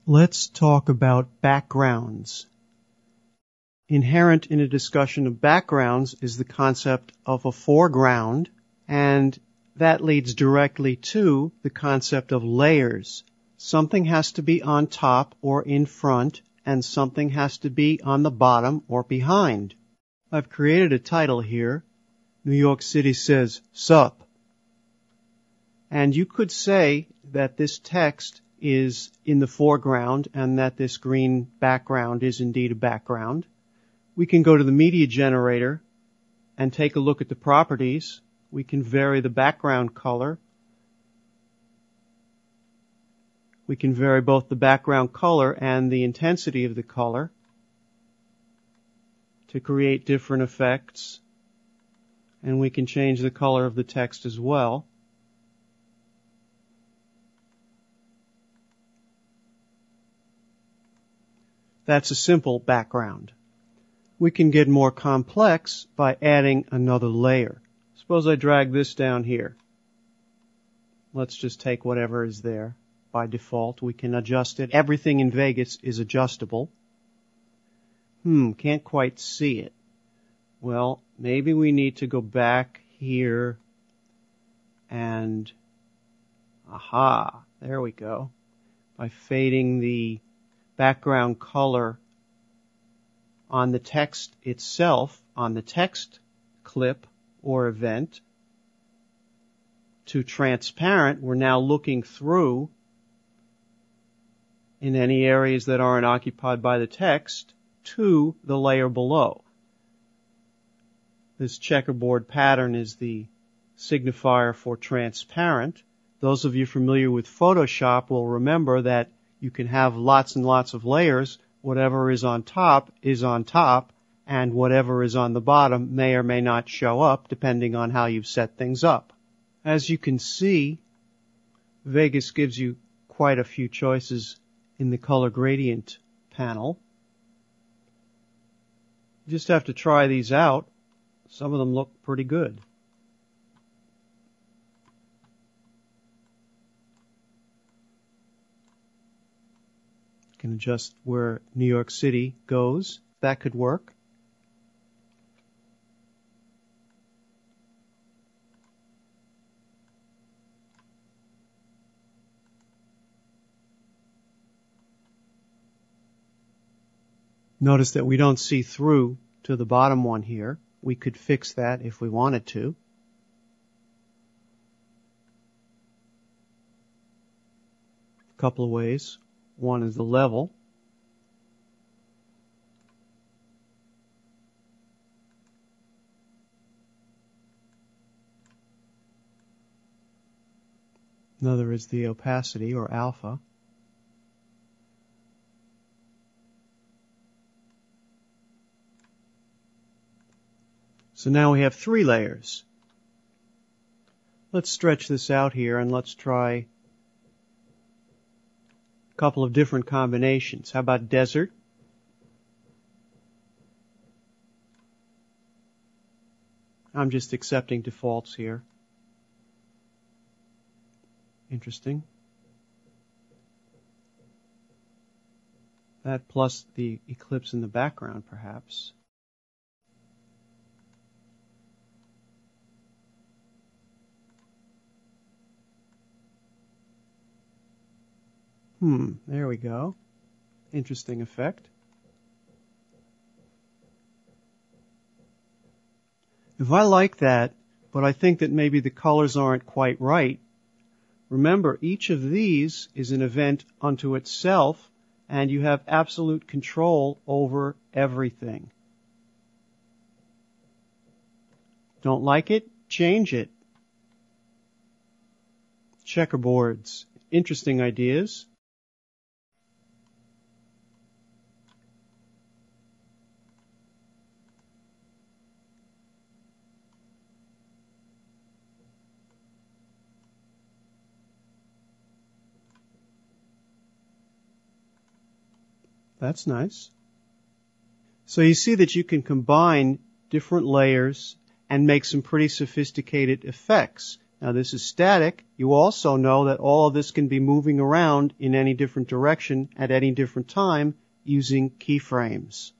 Let's talk about backgrounds. Inherent in a discussion of backgrounds is the concept of a foreground, and that leads directly to the concept of layers. Something has to be on top or in front, and something has to be on the bottom or behind. I've created a title here. New York City says, "Sup." And you could say that this text is in the foreground and that this green background is indeed a background. We can go to the media generator and take a look at the properties. We can vary the background color. We can vary both the background color and the intensity of the color to create different effects. And we can change the color of the text as well. That's a simple background. We can get more complex by adding another layer. Suppose I drag this down here. Let's just take whatever is there. By default, we can adjust it. Everything in Vegas is adjustable. Can't quite see it. Well, maybe we need to go back here and, there we go. By fading the background color on the text itself, on the text clip or event, to transparent, we're now looking through in any areas that aren't occupied by the text to the layer below. This checkerboard pattern is the signifier for transparent. Those of you familiar with Photoshop will remember that you can have lots and lots of layers. Whatever is on top, and whatever is on the bottom may or may not show up depending on how you've set things up. As you can see, Vegas gives you quite a few choices in the color gradient panel. You just have to try these out. Some of them look pretty good. Can adjust where New York City goes. That could work. Notice that we don't see through to the bottom one here. We could fix that if we wanted to. A couple of ways. One is the level. Another is the opacity, or alpha. So now we have 3 layers. Let's stretch this out here and let's try a couple of different combinations. How about desert? I'm just accepting defaults here. Interesting. That plus the eclipse in the background, perhaps. There we go. Interesting effect. If I like that, but I think that maybe the colors aren't quite right, remember, each of these is an event unto itself, and you have absolute control over everything. Don't like it? Change it. Checkerboards. Interesting ideas. That's nice. So you see that you can combine different layers and make some pretty sophisticated effects. Now this is static. You also know that all of this can be moving around in any different direction at any different time using keyframes.